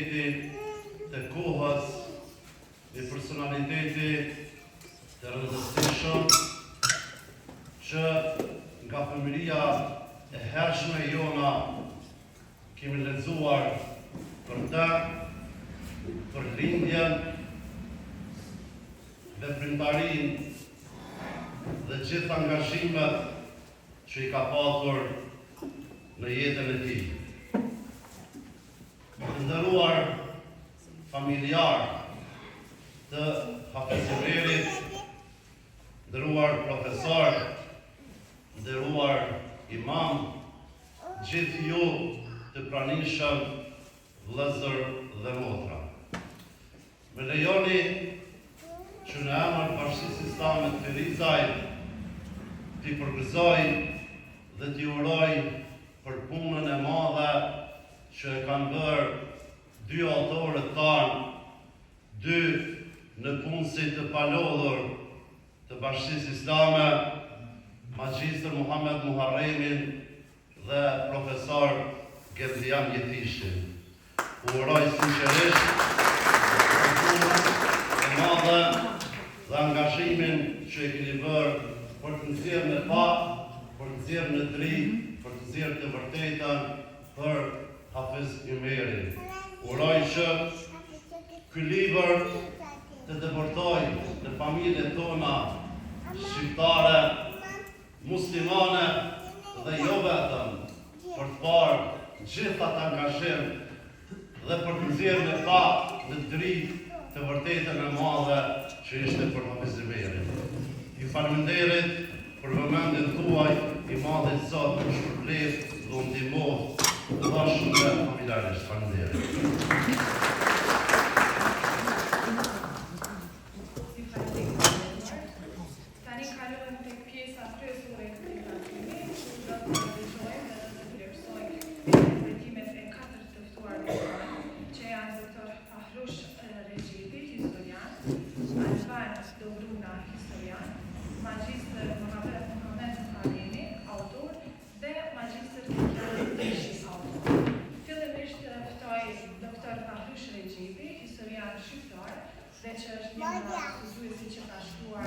të kohës, një personaliteti të rëndësishëm që nga fëmijëria e hershme jona kemi lexuar për të, për lindjen, veprimtarinë dhe gjithë angazhimet që i ka pasur në jetën e tij. Të nderuar familjar të Hafezimerit, nderuar profesor, nderuar imam, gjithë ju të pranishëm vëllezër dhe motra. Me lejoni që në emër Bashkisë Islame të Ferizajt t'i përgëzoj dhe t'i uroj për punën e madhe që e kanë bërë dy autorët tanë, dy në punësit të palodhur të Bashkisë Islame, Magjistër Muhammed Muharremin dhe profesor Gjerdian Jetishin. U uroj sinqerisht punën e madhe dhe angazhimin që e keni bërë për të nxjerrë në fat, për të nxjerrë në dritë, për të nxjerrë të vërtetën për Hafezimerin. Uroj që ky libër të dëbërtojë në familjet tona shqiptare, muslimane dhe jo vetëm, për të parë gjithë atë angazhim dhe për të nxjerrë në fat, në dritë të vërtetën e madhe që ishte për Hafezimerin. Ju faleminderit për vëmendjen tuaj, i madhi Zot për shpërblet dhe u ndihmoft bashkë me familjarisht. Faleminderit. Magjistër Muhammed Muharremi, autor, dhe Magjistër Gjerdian Jetishin, autor. Fillimisht ftoj doktor Fahrush Regjipi, historian shqiptar, dhe që është një nga studiosi që ka shkruar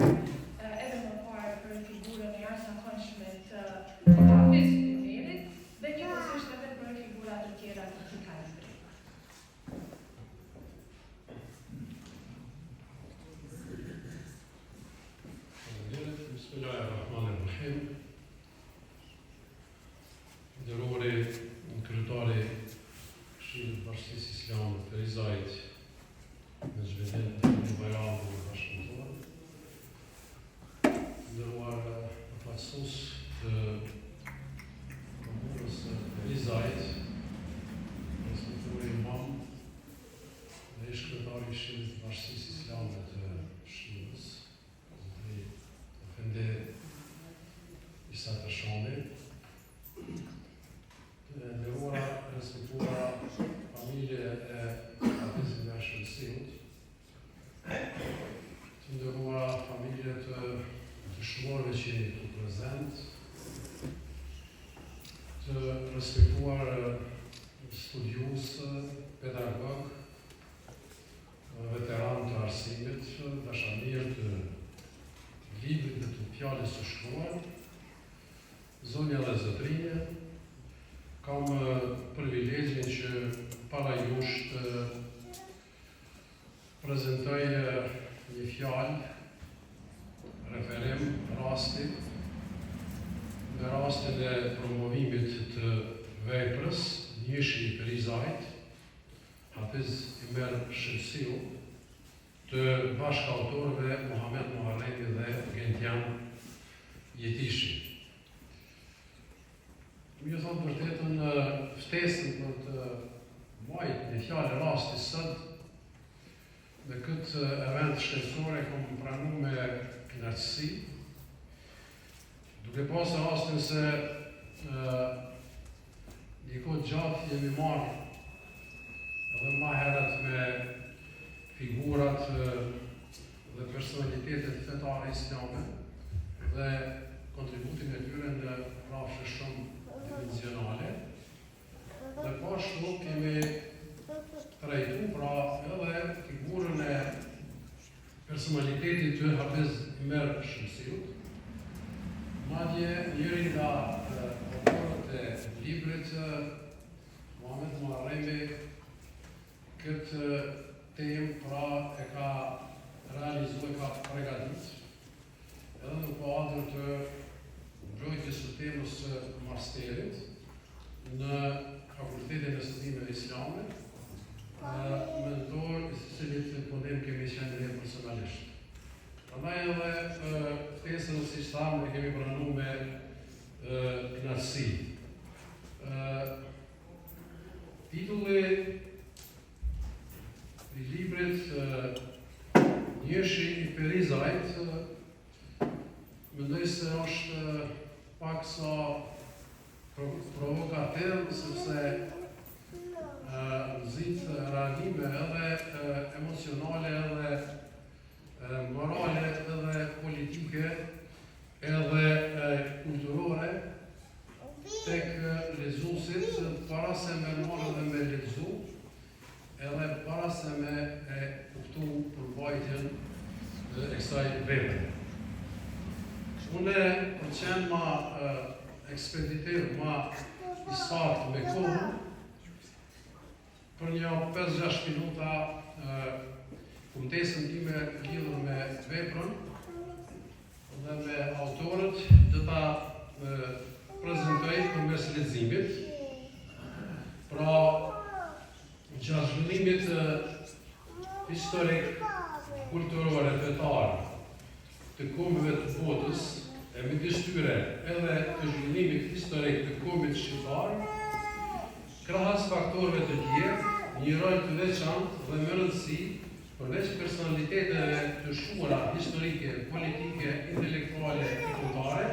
edhe më parë për figurën e jashtëzakonshme të Hafezimerit dhe njëkohësisht edhe për figura të tjera të këtij kalibri. Bismillahirrahmanirrahim. Nderuari kryetari Këshillit të Bashkisë Islame të Ferizajt, me zhvillim të Bajramit të bashkëpunëtor. Nderuar përfaqësues të komunës së Ferizajt, respektuar imam dhe ish-kryetari i Këshillit të Bashkisë Islame të Shqipërisë, Efendi Isa Tashoni, të nderuara, respektuara familje e Hafezimit Shëmsiut, të nderuara familje të dëshmorëve që jeni këtu prezent, të respektuar studiues, pedagog, veteran të arsimit, dashamirë të librit dhe të fjalës së shkruar, zonja dhe zotrinje, kam privilegjin që para jush të prezentoj një fjalë, referim rasti, në rastin e promovimit të veprës Njëshi i Ferizajt, Hafezimer Shëmsiu, të bashkëautorëve Muhammed Muharremi dhe Gjerdian Jetishin. Ju thonë vërtetën ftesën për të mbajtur një fjalë rasti sot, me këtë event shkencor e kam pranuar me kënaqësi, duke pasur rastin se një kohë gjatë jemi marrë edhe më herët me figurat dhe personalitetet fetare islame dhe kontributin e tyre në rrafshe shumë dimensionale. Dhe po ashtu kemi trajtuar veten, pra edhe figurën e personalitetit të Hafiz Imer Shamsiut. Madje njëri nga autorët e librit, Muhammed Muharremi, këtë temë pra e ka realizuar, ka përgatitur edhe në kuadër të mbrojtjes së temës së masterit në Fakultetin e Studimeve Islame, mentor i cilit punim kemi qenë ne personalisht. Prandaj edhe ftesën si Islam e kemi pranuar me kënaqësi. Titulli i librit Njëshi i Perizajt mendoj se është pak sa provokativ, sepse nxit reagime edhe emocionale, edhe morale, edhe politike, edhe kulturore tek lexuesit para se me marrë dhe me lexu, edhe para se me e kuptu përmbajtjen e kësaj vepre. Unë për qenë ma ekspeditiv, ma i saktë me kohë, për një 5-6 minuta kumtesën time lidhur me veprën dhe me autorët dhe ta prezentoj përmes leximit. Pra, gjatë zhvillimit historik, kulturore, fetar të kombeve të botës, e midis tyre edhe të zhvillimit historik të kombit shqiptar, krahas faktorëve të tjerë, një rol të veçantë dhe më rëndësi përveç personaliteteve të shkuara historike, politike, intelektuale e kombëtare,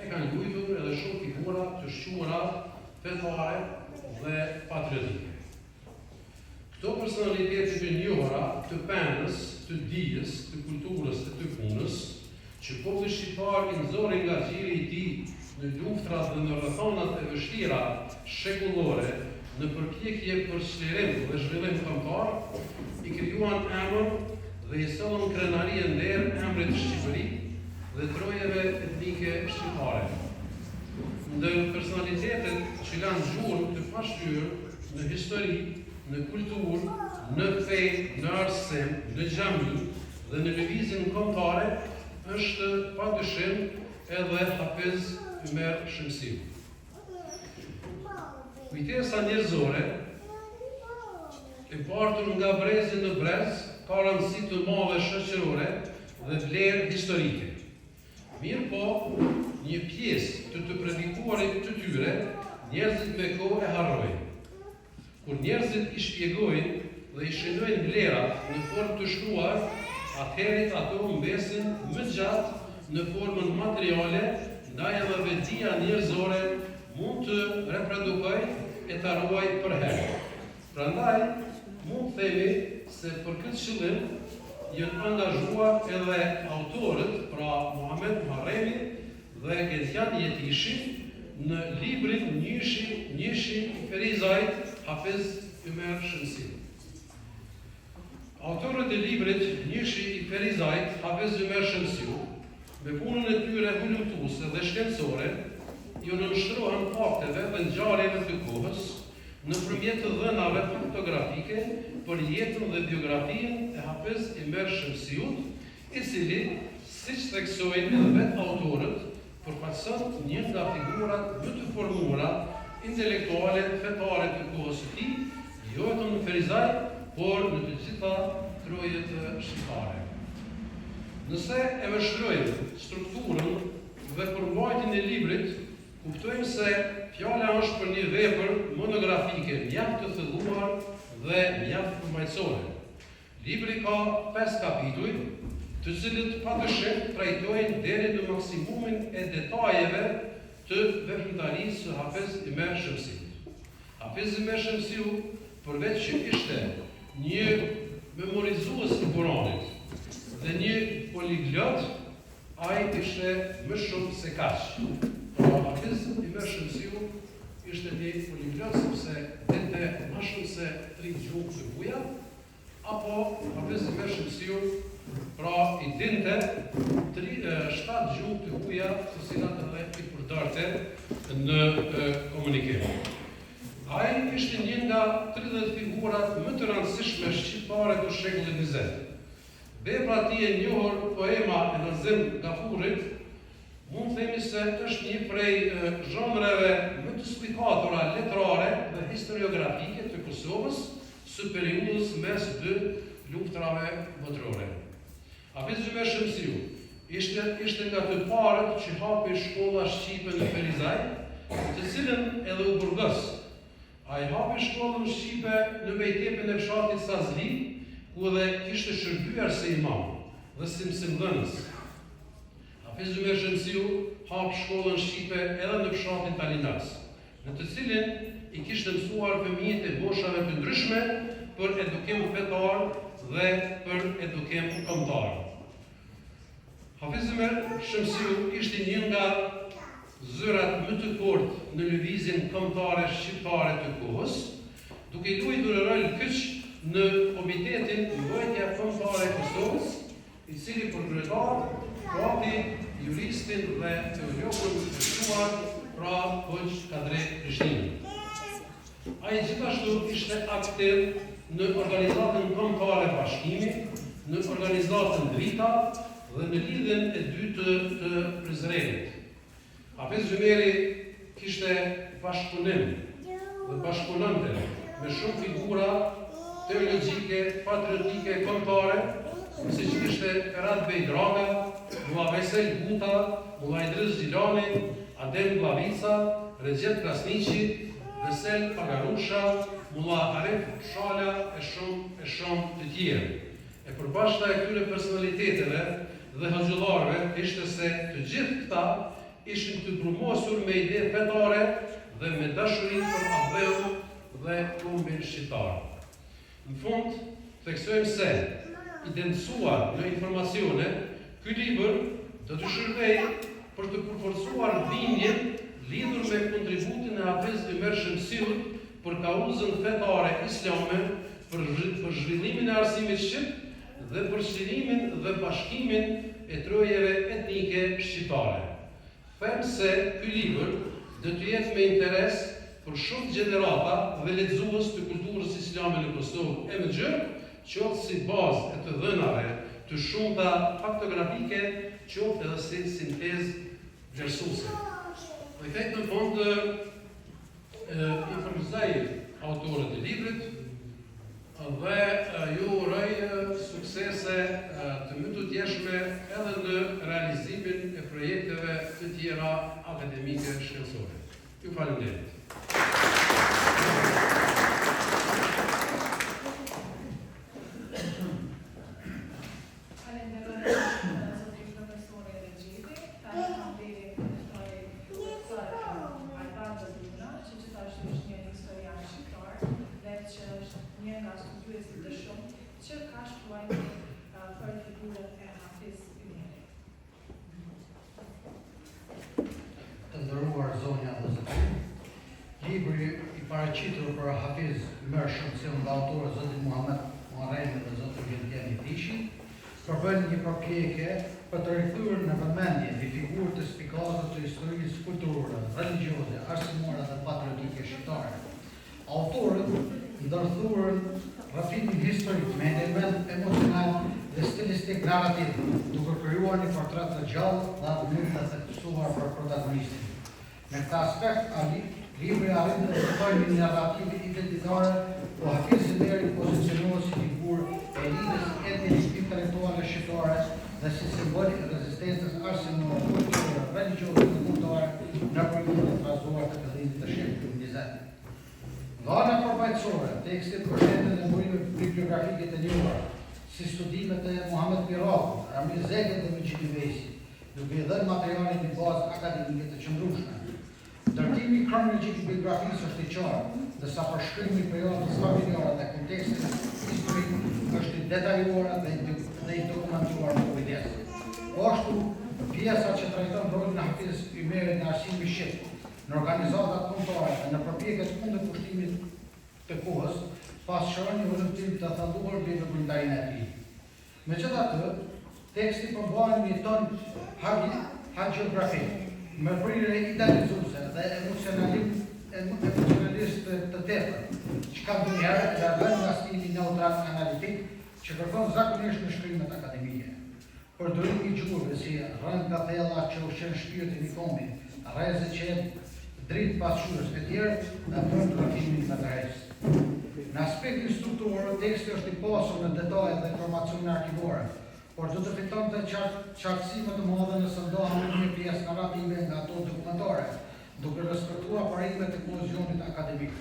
e kanë luajtur edhe shumë figura të shkuara fetare dhe patriotike. Këto personalitete të njohura të penës, të dijes, të kulturës dhe të punës, që populli shqiptar i nxorri nga gjiri i tij në luftrat dhe në rrethonat e vështira shekullore, në përpjekje për çlirim dhe zhvillim kombëtar, i krijuan emër dhe i sollën krenari e nder emrit Shqipëri dhe trojeve etnike shqiptare. Ndër personalitetet që lanë gjurmë të pashtyr në histori, në kulturë, në fe, në arsim, në xhami dhe në lëvizjen kombëtare, është padyshim edhe Hafiz Imer Shamsiu. Kujtesa njerëzore, e partur nga brezi në brez, ka rëndësi të madhe shoqërore dhe vlerë historike. Mirë po, një pjesë të predikuarit të tyre, njerëzit me kohë e harrojnë. Kur njerëzit i shpjegojnë dhe i shënojnë vlerat në formë të shkruar, atëherë ato mbesin më gjatë në formën materiale, ndaj edhe vetia njerëzore mund të reprodukojë e të ruaj për herë. Prandaj, mund themi se për këtë qëllim janë angazhuar edhe autorët, pra Muhammed Muharremi dhe Gentian Jetishi, në librin Njëshi i Perizajt Hafiz Imer Shamsiu. Autorët e librit Njëshi i Perizajt Hafiz Imer Shamsiu, me punën e tyre volumtuese dhe shkencore, ju nënshtrohen fakteve dhe ngjarjeve të kohës nëpërmjet të dhënave fotografike për jetën dhe biografinë e Hafiz Imer Shamsiut, i cili, siç theksojnë edhe vetë autorët, përfaqëson një nga figurat më të formuara intelektuale fetare të kohës së tij, jo vetëm në Perizaj, por në të gjitha trojet shqiptare. Nëse e vështrojmë strukturën dhe përmbajtjen e librit, kuptojmë se fjala është për një vepër monografike mjaft të thellumar dhe mjaft përmbajtësore. Libri ka 5 kapituj, të cilët padyshim trajtojnë deri në maksimumin e detajeve të veprimtarisë së Hafiz Imer Shamsiut. Hafiz Imer Shamsiu, përveç që ishte një memorizues i Kuranit dhe një poliglot, ai ishte më shumë se kaq. Hafiz Imer Shamsiu ishte një poliglot sepse dinte më shumë se 3 gjuhë të huaja, apo Hafiz i Mërshëm Siu, pra i dinte 7 gjuhë të huaja, të cilat edhe i përdorte në komunikim. Ai ishte një nga 30 figurat më të rëndësishme shqiptare të shekullit 20. Vepra e tij e njohur, poema e Nazim Gafurit, mund të themi se është një prej zhanreve më të spikatura letrare dhe historiografike të Kosovës së periudhës mes 2 luftrave botërore. Hafiz i Mërshëm Siu ishte nga të parët që hapi shkolla shqipe në Ferizaj, të cilën edhe u burgos. Ai hapi shkollën shqipe në Mejtepin e fshatit Sazli, ku edhe kishte shërbyer si imam dhe si mësimdhënës. Hafiz i Mërshëm Siu hapi shkollën shqipe edhe në fshatin Talinas, në të cilin i kishte mësuar fëmijët e boshave të ndryshme për edukim fetar dhe për edukim kombëtar. Hafiz i Mërshëm Siu ishte një nga zërat më të fortë në lëvizjen kombëtare shqiptare të kohës, duke luajtur rol kyç në Komitetin Mbrojtja Kombëtare e Kosovës, i cili për kryetar pati juristin dhe teologun e shuar, pra Hoxh Kadri Krishtin. Ai gjithashtu ishte aktiv në organizatën kombëtare Bashkimi, në organizatën Drita dhe në lidhjen e dytë të Prizrenit. Hafiz Gjumeri kishte bashkëpunim dhe bashkëpunonte me shumë figura teologjike, patriotike, kombëtare, siç ishte Ferhat Bej Draga, Mulla Veysel Guta, Mulla Idris Xhilani, Adem Glavica, Recep Krasniqi, Vesel Pagarusha, Mulla Arif Shala e shumë të tjerë. E përbashkëta e këtyre personaliteteve dhe hoxhullarëve ishte se të gjithë këta ishin të brumosur me ide fetare dhe me dashuri për atheun dhe kombin shqiptar. Në fund, theksojmë se, i densuar në informacione, ky libër do të shërbejë për të përforcuar bindjen lidhur me kontributin e Hafiz i Mërshëm Siut për kauzën fetare islame, për zhvillimin e arsimit shqip dhe për shërimin dhe bashkimin e trojeve etnike shqiptare. Them se ky libër do të jetë me interes për shumë gjenerata dhe lexues të kulturës islame në Kosovë e më gjërë, qoftë si bazë e të dhënave të shumta faktografike, qoftë edhe si sintezë vlerësuese. Dhe këtë në fund i përgëzoj autorët e librit dhe ju uroj suksese të më të tjeshme edhe në realizimin e projekteve të tjera akademike shkencore. Ju faleminderit. Një nga studiuesit të shumë që ka shkruar për figurën e Hafiz i Mërshëm. Të nderuar zonja dhe zotëri, libri i paraqitur për Hafiz i Mërshëm Siu nga autorët zotit Muhamet Muharremi dhe zotit Gjeltjani Tishi, përbën një përpjekje për të rikthyer në vëmendje një figurë të spikazë të historisë kulturore, religjioze, arsimore dhe patriotike shqiptare. Autorët ndërthurën rafimin historik me element emocional dhe stilistik narrativ, duke krijuar një portret të gjallë dhe mënyrë të theksosur për protagonistin. Me këtë aspekt, libri arrin të përfitojë një narrativ identitar, ku Hafiz i Mërshëm pozicionohet si figurë e elitës etnike intelektuale shqiptare dhe si simbol i rezistencës arsimore, kulturore, religjioze dhe kombëtare në periudhën e trazuar të fillimit të shekullit 20. Nga ana përfaqësore, tekstet përshëndetje dhe burimet bibliografike të njohura, si studimet e Muhamet Pirakut, Ramil Zekët dhe Mujidi Vesi, duke i dhënë materiale në bazë akademike të qëndrueshme. Ndërtimi kronologjik i biografisë është i qartë, ndërsa përshkrimi i periudhës familjare dhe kontekstit historik është i detajuar dhe i dokumentuar me kujdes. Ashtu, pjesa që trajton rolin e Hafiz i Mërshëm në arsimin shqip, në organizatat kombëtare dhe në përpjekjet kundër pushtimit të kohës, pas shërën një vërëtim të thalluar mbi veprimtarinë e tij. Megjithatë, teksti përbën një ton hagiografi, me prirje idealizuese dhe emocionalist të tepër, që ka ndonjëherë largon nga stili neutral analitik që kërkon zakonisht në shkrimet akademike. Përdorimi i gjuhëve si rënd nga thella që ushqen shpirtin i kombit, rrezë që jep dritë pasqyrës e tjerë, dhe bën trajtimin me tërheqës. Në aspektin strukturor, teksti është i pasur në detaje dhe informacione arkivore, por do të fitonte qartësime të mëdha nëse ndohen një pjesë narrative nga ato dokumentare, duke respektuar parimet e kohezionit akademik.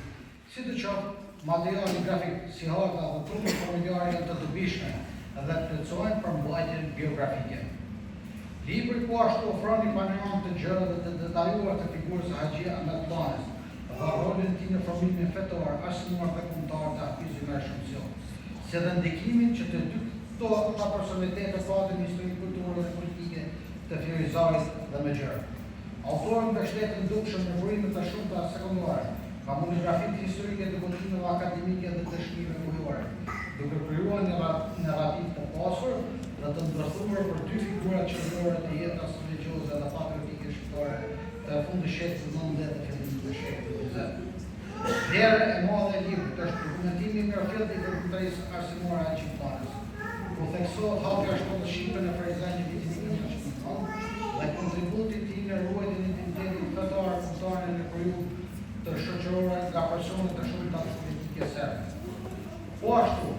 Sidoqoftë, materiali grafik si harta dhe trupet familjare janë të dobishme dhe plotësojnë për mbajtjen biografike. Libri po ashtu ofron një panoramë të gjerë dhe të detajuar të figurës së Haxhia Ahmet Llanes dhe rolin e tij në formimin fetor, arsimuar dhe kombëtar të Hafizit Mershëm, si dhe ndikimin që të dy këto personalitete patën në historinë kulturore dhe politike të Firizarit dhe me gjërë. Autori mbështetet dukshëm në burime të shumta sekondare, ka monografitë historike të kontineve akademike dhe të shkrimeve ujore, duke krijuar një narrativ të pasur dhe të ndërthuar për dy figura qendrore të jetës religjioze dhe patriotike shqiptare të fundit shekullit XIX dhe fillimit të shekullit XX. Vlera e madhe e librit është dokumentimi i mirëfillt i veprimtarisë arsimore haxhitanes, ku theksohet hapja e shkollës shqipe në Ferizaj në vitin 1999 dhe kontributi i tij në ruajtjen e identitetit fetar kombëtar në periudhë të shoqërore nga personet të shumta politike serbe. Po ashtu,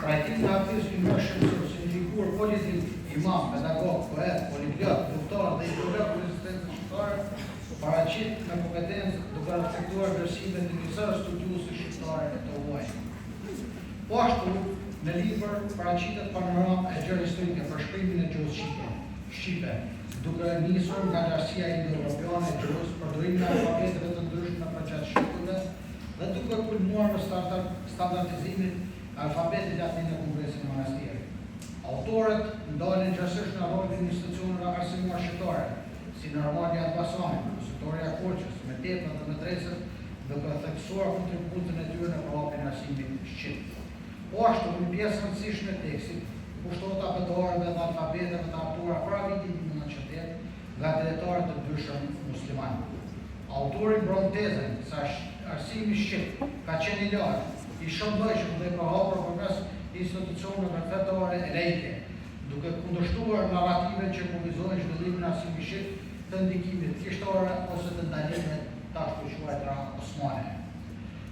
trajtimi i Hafizit Mershëm si një figurë politik, imam, pedagog, poet, poliglot, doktor dhe ideolog i rezistencës shqiptare, paraqit me kompetencë duke reflektuar vlerësimet e disa studiuesve shqiptarë të huaj. Po ashtu, në libër paraqitet panoramë e gjërë historike për shkrimin e gjuhës shqipe, duke nisur nga lartësia indo-europeane e gjuhës, përdorimin e alfabeteve të ndryshme për gjatë shekullte dhe duke kulmuar në standardizimin e alfabetit latin në Kongresin e Manastirit. Autorët ndalen gjërësisht në rolin e institucioneve arsimore shqiptare, si në Armania Elbasanit, Konservatoria Korçës, me Tepën dhe Medresën, duke theksuar kontributin e tyre në përhapjen e arsimit shqip. Po ashtu, një pjesë rëndësishme e tekstit kushtohet apelorëve dhe alfabeteve të autora para vitit 1980 nga drejtarë të dyshëm musliman. Autori mbron tezën se arsimi shqip ka qenë i lartë, i shëndojshëm dhe i përhapur përmes institucioneve fetare e laike, duke kundërshtuar narrative që kufizojnë zhvillimin e arsimit shqip të ndikimit kishtore ose të ndalimit të shquartura osmane.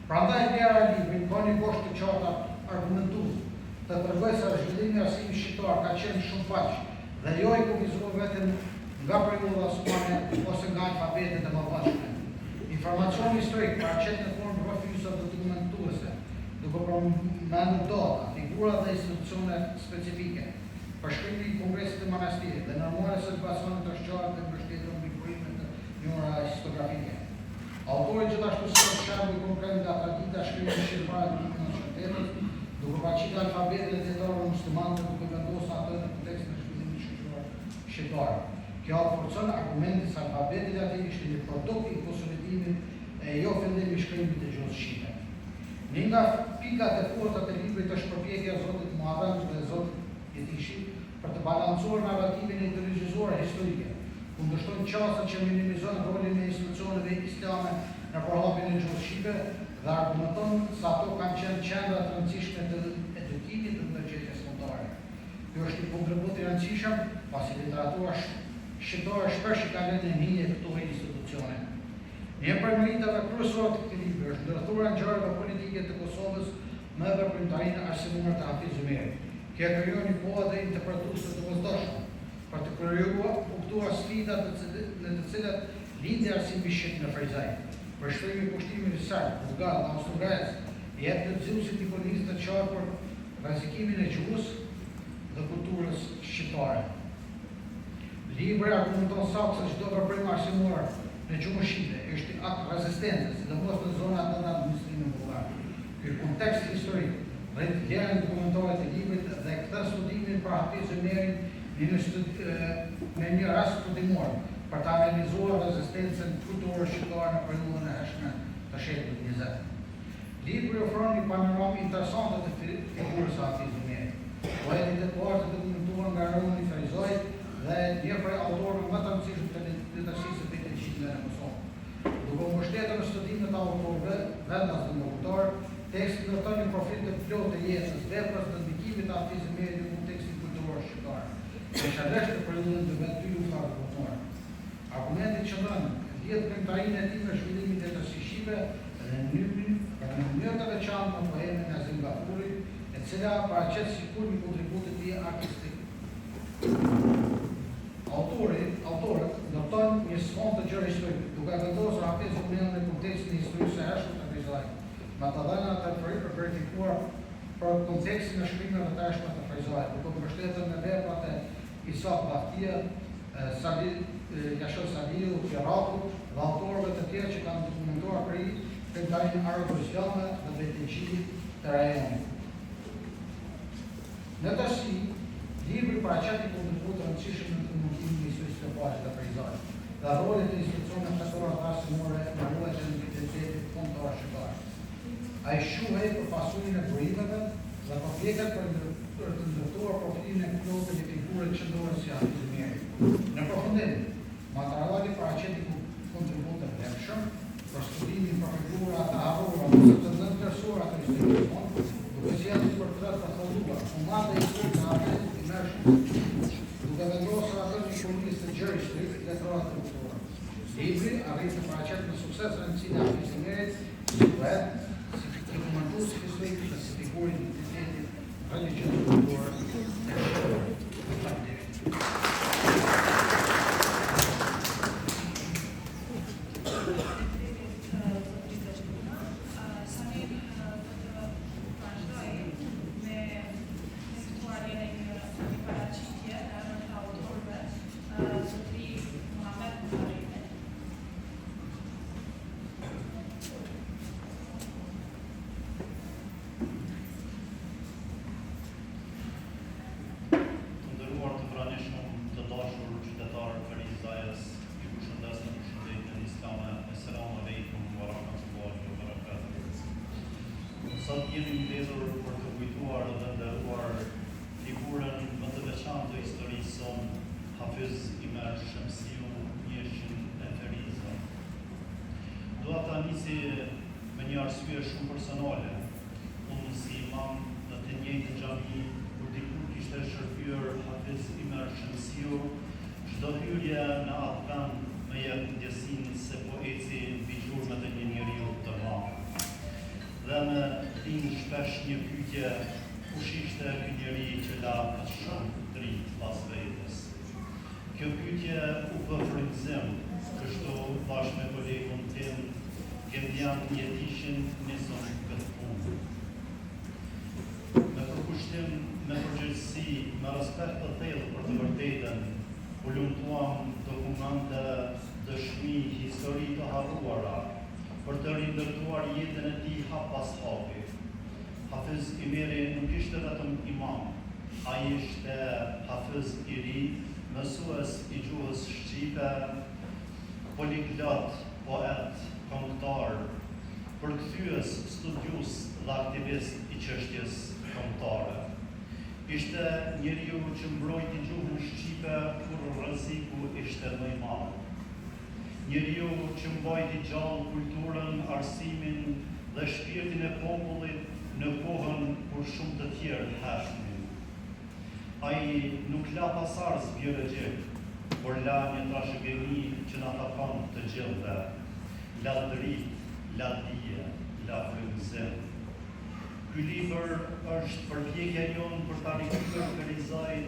Prandaj vlera e librit ka një bosh të qartë argumentues të tregojë se zhvillimi i arsimit shqiptar ka qenë shumë faq dhe jo i kufizuar vetëm nga periudha osmane ose nga alfabetet e mëdhenjshme. Informacioni historik paraqet në formë rrëfyese dhe dokumentuese, duke përmendur data, figura dhe institucione specifike, përshkrimi i Kongresit të Manastirit dhe normues së bazonet të shqartë të mbështetur mbi burimet të njëra historiografike. Autori gjithashtu sjell shembuj konkret nga tradita e shkrimit shqiptar të 1980, duke paraqitur alfabetin e dhjetorëve muslimanë duke vendosur atë në kontekstin e shkrimit shqiptar shqiptar. Kjo forcon argumentin se alfabeti latin ishte një produkt i konsolidimit e jo fillimi i shkrimit të gjuhës shqipe. Një nga pikat e forta të librit është përpjekja e zotit Muharrem dhe zotit Jetishi për të balancuar narrativin ideologjizor historike, kundërshton qasët që minimizojnë rolin e institucioneve islame në përhapjen e gjuhës shqipe dhe argumenton se ato kanë qenë qendra të rëndësishme të edukimit të ndërgjegjës kombëtare. Ky është një kontribut i rëndësishëm, pasi literatura shqiptare shpesh ka lënë në hije këto institucione. Një prej meritave kryesore të këtij libri është ndërthurja e ngjarjeve politike të Kosovës me veprimtarinë arsimore të Hafizit Merit. Kjo krijon një kohë dhe interpretuese të domosdoshme për të krijuar kuptuar sfidat në të cilat lindi arsimi shqip në Ferizaj. Përshkrimi i kushtimit serb, bulgar dhe austro-ugarez jep të nxjuesit ikonistë të qartë për rrezikimin e gjuhës dhe kulturës shqiptare. Libri argumenton saktë se çdo veprim arsimor në gjuhën shqipe është akt rezistencë, sidomos në zonat të administrimit vulgar. Ky kontekst historik rrit vlerën dokumentore të librit dhe këtë studimin për Hafizin Merin në një rast studimor për të analizuar rezistencën kulturore shqiptare në periudhën e hershme të shekullit XX. Libri ofron një panoramë interesante të figurës së Hafiz Imeri. Poeti të poetë të dokumentuar nga Romani Ferizaj dhe një prej autorëve më të rëndësishëm të letërsisë së PTC-së në Kosovë. Duke u mbështetur në studimet e autorëve, vendas dhe ndërkombëtar, teksti ndërton një profil të plotë të jetës, veprës dhe ndikimit të Hafiz Imeri në kontekstin kulturor shqiptar. Me shërbesh të përlindën të vetë dy lufta kombëtare. Argumentet që dhënë lidhet këngëtarinë e tij me zhvillimin e letërsisë shqipe dhe në mënyrë të veçantë në poemën e Azim Gafurit, e cila paraqet sikur një kontribut të tij artistik. Autorët ndërton një sfond të gjerë historik, duke vendosur Hafiz Imerin në kontekstin e historisë së hershme të Ferizajit, me të dhëna të verifikuar për kontekstin e shkrimeve të hershme të Ferizajit, duke mbështetur në veprat e Isaq Baftia, Jashar Saliu, Kjeraku dhe autorëve të tjerë që kanë dokumentuar këngëtarinë arabo-islame dhe beteqinit të rajonit. Në tërësi, libri paraqet një kontribut të rëndësishëm në komunikimin e historisë së paqes të Ferizajit dhe rolit të institucioneve fetare arsimore në ruajtjen e identitetit kombëtar shqiptar. Ai shuhet për pasurinë e burimeve dhe përpjeket për të ndërtuar profilin e plotë të një figure qendrore si Hafiz Imeri. Në përfundim, materiali paraqet një kontribut të vlefshëm për studimin për figura të harruara ose të ndërtuara të historisë tonë, duke sjellë një portret të thelluar, fundate historike të Hafizit Imerit, duke vendosur atë një komunist të gjerë historik letrorat të kulturore. Libri arrit të paraqet me sukses rëndësinë e Hafiz Imerit si poet, si dokumentues historik dhe si figurë identitetit religjioz kulturor të Shqipërisë. Sot jemi mbledhur për të kujtuar dhe nderuar figurën më të veçantë të historisë sonë, Hafiz Imer Shemsiu, njëshin e Ferizaj. Dua ta nisi me një arsye shumë personale. Unë si imam në të njëjtën xhami, kur dikur kishte shërbyer Hafiz Imer Shemsiu, çdo hyrje në atë vend më jep ndjesinë se po eci mbi gjurmët e një njeriu të madh. Dhe më lind shpesh një pyetje, kush ishte ky njeri që la kaq shumë dritë pas vetes? Kjo pyetje u bë frymëzim, kështu bashkë me kolegun tim, Gendian Jetishin nisëm këtë punë. Me përkushtim, me përgjegjësi, me respekt të thellë për të vërtetën, u lumtuam dokumente, dëshmi, histori të harruara, për të rindërtuar jetën e tij hap pas hapi. Hafiz Imeri nuk ishte vetëm imam, ai ishte hafiz i ri, mësues i gjuhës shqipe, poliglot, poet, këngëtar, përkthyes, studius dhe aktivist i çështjes kombëtare. Ishte njeriu që mbrojti gjuhën shqipe kur rreziku ishte më i madh. Njeriu që mbajti gjallë kulturën, arsimin dhe shpirtin e popullit në kohën kur shumë të tjerë heshnin. Ai nuk la pasardhës biologjik, por la një trashëgimi që na takon të gjithëve. La dritë, la dije, la frymëzim. Ky libër është përpjekja jonë për ta rikthyer Ferizajin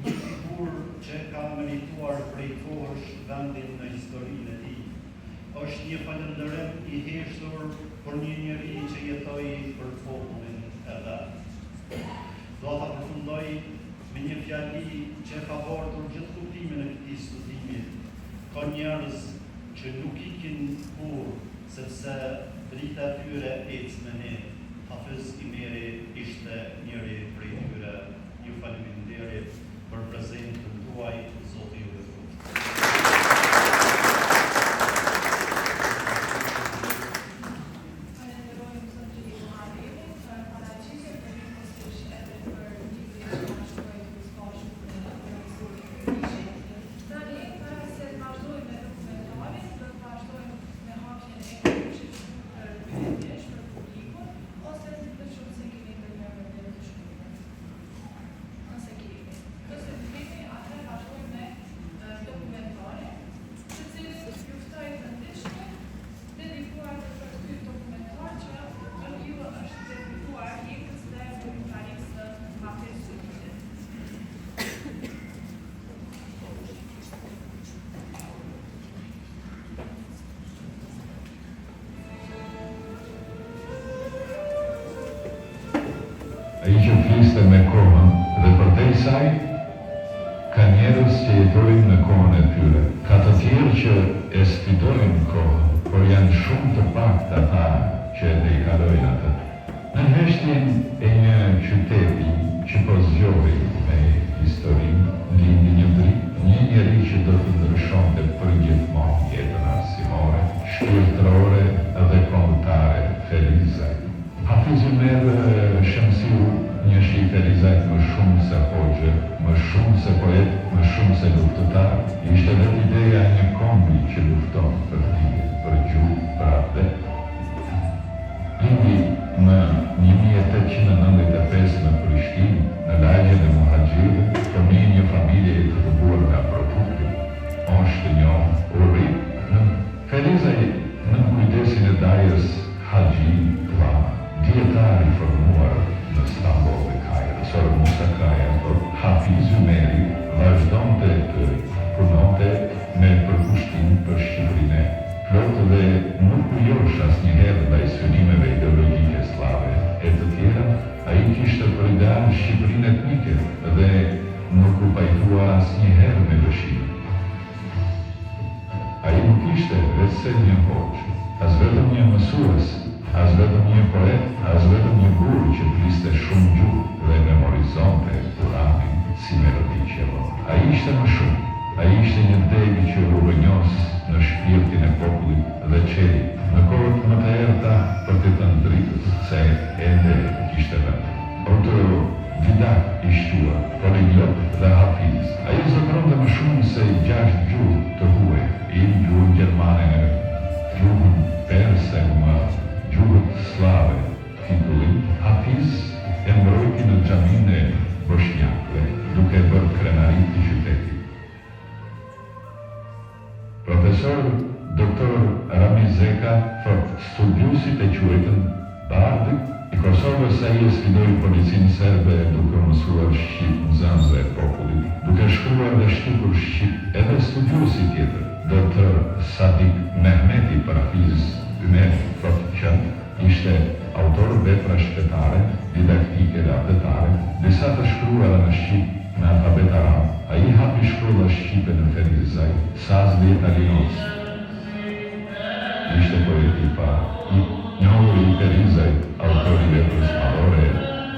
një figurë që ka merituar prej kohësh vendin në historinë e tij. Është një falënderim i heshtur për një njeri që jetoi për popullin e vet. Do ta përfundoj me një fjali që ka bardhur gjithë kuptimin e këtij studimi. Ka njerëz që nuk ikin kur, sepse drita e tyre ecë me ne. Hafiz Imeri ishte njëri prej tyre. Ju faleminderit për prezentën tuaj, Zoti ju beftoj. Falenderojmë Zotin fliste me kohën dhe përtej saj, ka njerëz që jetojnë në kohën e tyre. Ka të tjerë që e sfidojnë kohën, por janë shumë të paktë ata që e kalojnë atë. Në heshtjen e një qyteti që po zgjohej me historinë, lindi një dritë, një njeri që do të ndryshonte përgjithmonë jetën arsimore, shpirtërore dhe kombëtare, Felizaj. Hafiz Umer Shamsiu njëshi Felizajt më shumë se hoxhë, më shumë se poet, më shumë se luftëtar, ishte vetë ideja e një kombi që lufton për dije, për gjuhë, për atë. Lindi në 1895 në Prishtinë, në lagjen e Muhaxhirëve, fëmijë një familje e të rëbuar nga Prokupi, është një urrit në Felizaj në kujdesin e dajës Haxhi Plana, dietar i formuar në Stamboll dhe Kairo, Sor Musa Kaja, por Hafiz Umeri vazhdonte të punonte me përkushtim për Shqipërinë. Plotë dhe nuk ujosh asnjëherë ndaj synimeve ideologjike slave e të tjera, ai kishte për ideal Shqipërinë etnike dhe nuk u pajtua asnjëherë me lëshim. Ai nuk ishte vetëm një hoxh, as vetëm një mësues, as vetëm një poet, as vetëm një gur që fliste shumë gjuhë dhe memorizonte Kuranin si melodi qellore. Ai ishte më shumë. Ai ishte një degë që u rrënjos në shpirtin e popullit dhe qeli në kohët më të errta për të thënë dritën se ende kishte vend. Autodidak i shquar, poliglot dhe hafiz. Ai zotronte më shumë se 6 gjuhë të huaja, gjuhën gjermane, gjuhën perse, gjuhët slave. Titullin Hafiz e mbrojti në xhaminë e Boshnjakëve, duke bërë krenari të qytetit. Profesor Dr. Ramiz Zeka thot, studiuesit e quajtën bardë i Kosovës ai e sfidoi policinë serbe duke mësuar shqip në zanzë e popullit, duke shkruar dhe shtypur shqip edhe studiuesi tjetër, Dr. Sadik Mehmeti për Hafiz Umer thot që ishte autor vepra shtetare, didaktike dhe apetare, disa të shkruara në shqip në alfabet arab. Ai hapi shkolla shqipe në Felizaj, Sazli Italinos. Ishte poeti i parë, i njohur i Felizaj, autori i veprës madhore,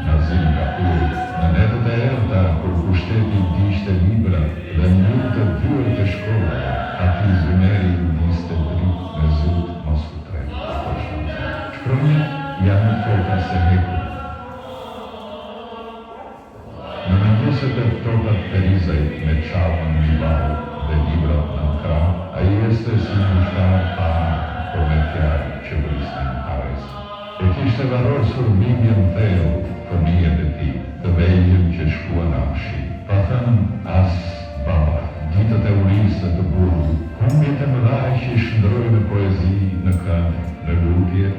Nazim Kapuri. Në netët e errta, kur pushteti dishte libra dhe mbyll të dyert e shkollave, Hafiz Umeri diste dritë me zut mos u tregë. Shkronjat janë foka se hekur. Në mëngjeset e ftohtat Felizaj me çavën mbi barë dhe librat në krah, ai ishte si një ushtar pa, por me fjalë që brisnin hares. E kishte varrosur bindjen thellë fëmijët e tij, të vegjël që shkuan në amshi. Pa thënë as baba, ditët e urisë të burgut, humbjet e mëdha që i shndroi në poezi, në këngë, në lutje.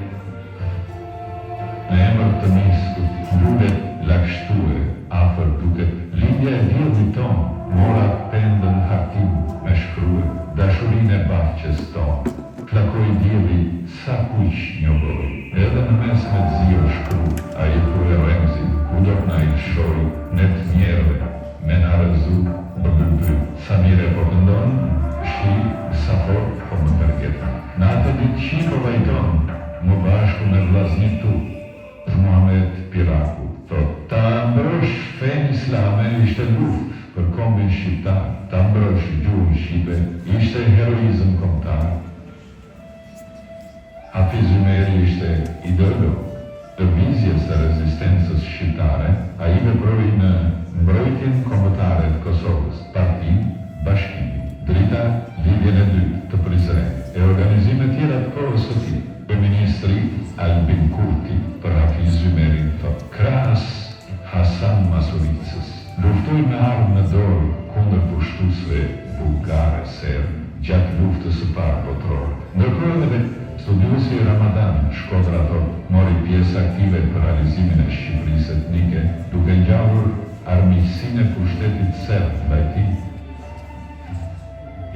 Në emër të miskut, lulet lakshtue, afër duket, lindja e diellit ton, mora pendën hatim me shkrue, dashurinë e bahqes ton. Flakoi dielli sa kuq njohoi, edhe në mes me zio shkru, ai thue Remzin, ku do t'na i lshoi, ne të njerëve, me na rëzu, bëgëby, sa mire po këndon, shi, sa fort po më tërgeton. Në atë ditë qi po vajton, më bashku me vllaznit tu, Muhamet Piraku, thot, ta mbrosh fen islame ishte luft për kombin shqiptar, ta mbrosh gjuhën shqipe ishte heroizëm kombëtar. Hafiz Umeri ishte ideolog të vizjes së rezistencës shqiptare, ai veproi në mbrojtjen kombëtare të Kosovës, partinë, bashkimin, drita, lidhjen e dytë të Prizrenit, e organizime tjera të kohës së tij. Ministri Albin Kurti për Hafiz Umerin thot, krahas Hasan Masuricës, luftoi me armë në dorë kundër pushtuesve bulgare serbë gjatë luftës së parë botërore. Ndërkohë edhe studiuesi Ramadan Shkodra thot, mori pjesë aktive për realizimin e Shqipërisë etnike, duke ngjallur armiqsinë e pushtetit serb ndaj tij.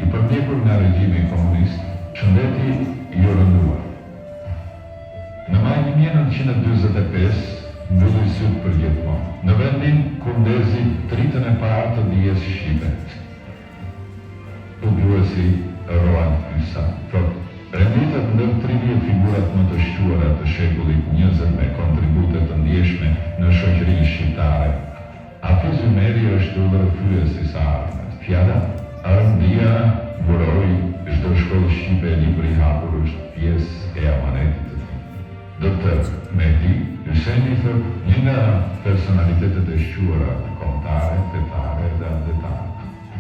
I përpjekur nga regjimi komunist, shëndeti i u rënduar. Në maj 1945, mbylli syt për gjithmonë. Në vendin ku ndezi dritën e parë të dijes shqipe. Udhëruesi Roald Hysa thotë: renditet ndër 30 figurat më të shquara të shekullit 20 me kontribute të ndjeshme në shoqërinë shqiptare. Hafiz Umeri është udhërfyes i së ardhmet. Fjala Arëndia buroi çdo shkollë shqipe e libri i hapur është pjesë e amanetit të tij. Dr. Mehdi Hyseni thotë: një nga personalitetet e shquara kombëtare, fetare dhe atletare.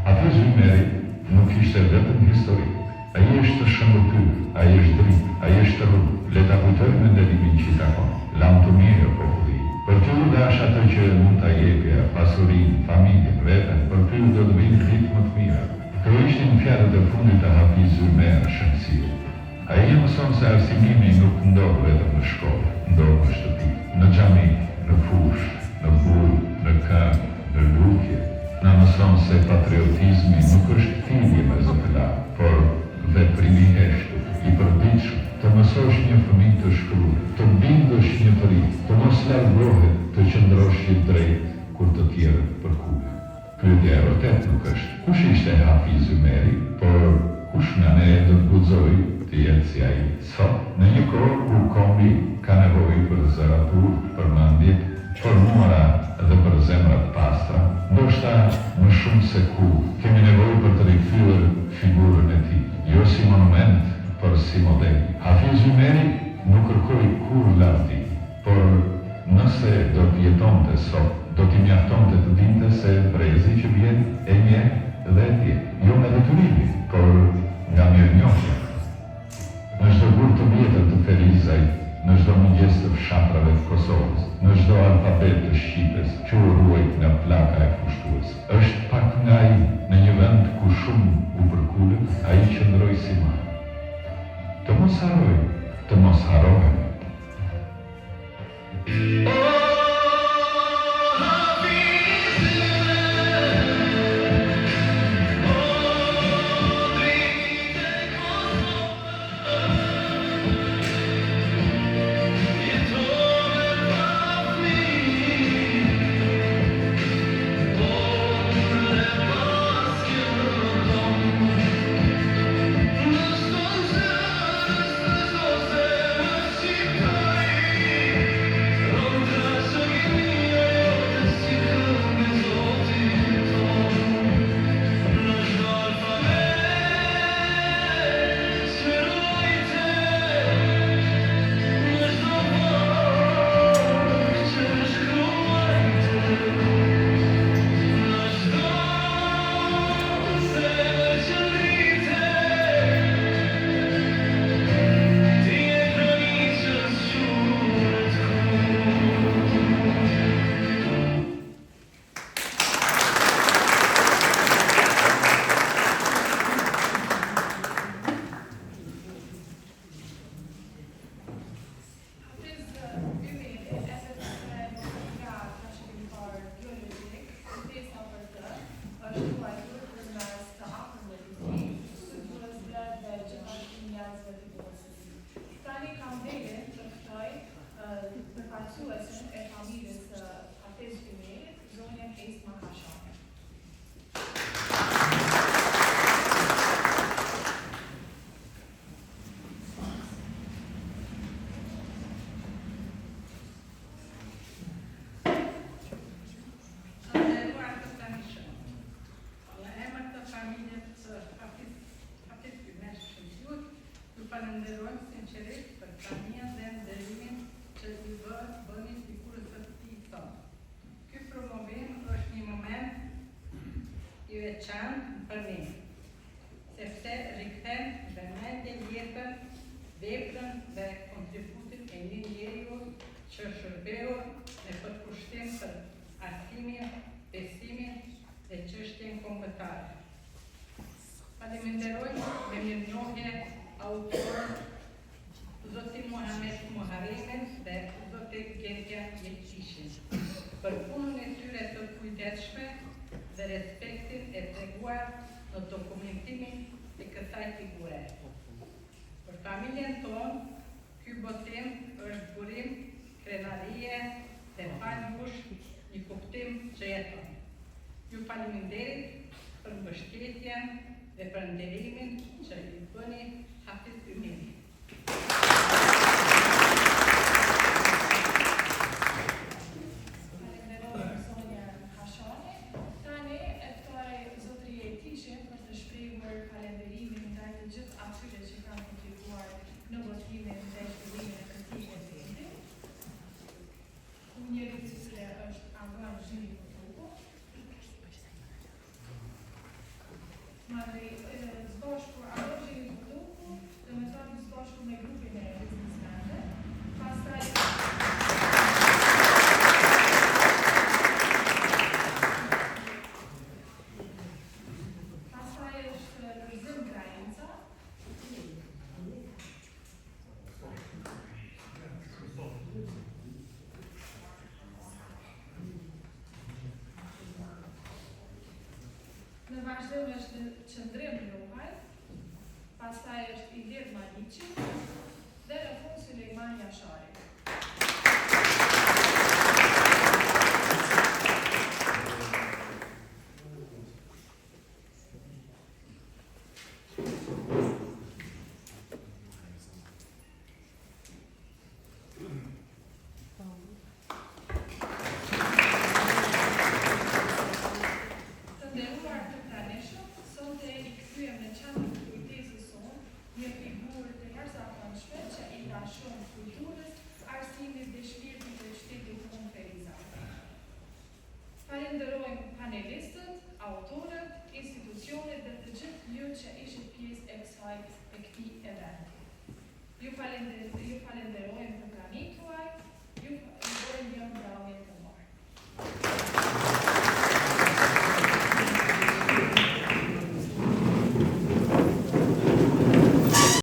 Hafiz Umeri nuk ishte vetëm historik. Ai është shëmbëtyr, ai është dritë, ai është rrugë. Le ta kujtojmë me nderimin që i takon. Lam të mirë populli. Për ty u dash atë që mund ta jepja, pasurinë, familjen, veten, për ty do të vinë ditë më të mira. Këto ishin fjalët e fundit të Hafiz Umer Shëmsiri. Ai mëson se arsimimi nuk ndodh vetëm në shkollë, ndodh në shtëpi, në xhami, në fushë, në burg, në këmbë, në lutje. Na mëson se patriotizmi nuk është thirrje me zotëlar, por veprimi i heshtur, i përditshëm, të mësosh një fëmijë të shkruaj, të bindesh një të ri, të mos largohet, të qëndrosh i drejt kur të tjerët përkulen. Pyetja e vërtet nuk është kush ishte Hafiz Umeri, por kush nga ne do të guxojë të jetë si ai sot, në një kohë ku kombi ka nevojë për zëratur, për mendje, për muara dhe për zemra të pastra, ndoshta më shumë se kur kemi nevojë për të rikthyer figurën e tij, jo si monument, por si model. Hafiz Umeri nuk kërkoi kur larti, por nëse do të jetonte sot, do t'i mjaftonte të dinte se brezi që vjen e njeh dhe e tje, jo nga detyrimi, por nga mirënjohja. Në çdo gur të vjetër të Ferizaj, në çdo mëngjes të fshatrave të Kosovës, në çdo alfabet të Shqipës, që u ruajt nga plaka e fushtues. Është pak nga ai, në një vend ku shumë u përkulën, ai qëndroi si ma. Të mos haroj, të mos harohen. Falenderojmë sinqerisht për praninë dhe nderimin që i bëni figurës së tij sot. Ky promovim është një moment i veçantë për ne, sepse rikthen vëmendje jetën, veprën dhe kontributin e një njeriu që shërbeu me përkushtim për arsimin, besimin dhe çështjen kombëtare. Falenderojmë me mirënjohje autorën Zotin Muhammed Muharremin dhe Zotin Gjergja Jetçishin për punën e tyre të kujdesshme dhe respektin e treguar në dokumentimin e kësaj figure. Për familjen tonë, ky botim është burim, krenarie dhe falë jush një kuptim që jeton. Ju faleminderit për mbështetjen dhe për nderimin që i bëni Hafiz Ymeni. Falenderoj zonja Hashani. Tani e ftoj zotëria e Tishe për të shprehur falenderimin ndaj të gjithë atyre që kanë kontribuar në votimin dhe fillimin e këtij eventi. Njëri i cili është Avan Zhiri Kutuku. Madri zbashku Avan Zhiri Kutuku, dhe me të zbashku me grupin e biznesmenëve. Pastaj është Lërzim Krajinca. Në vazhdim është Qëndrim Luhaj, pastaj është Ilir Maliqi dhe në fund Sulejman Jashari.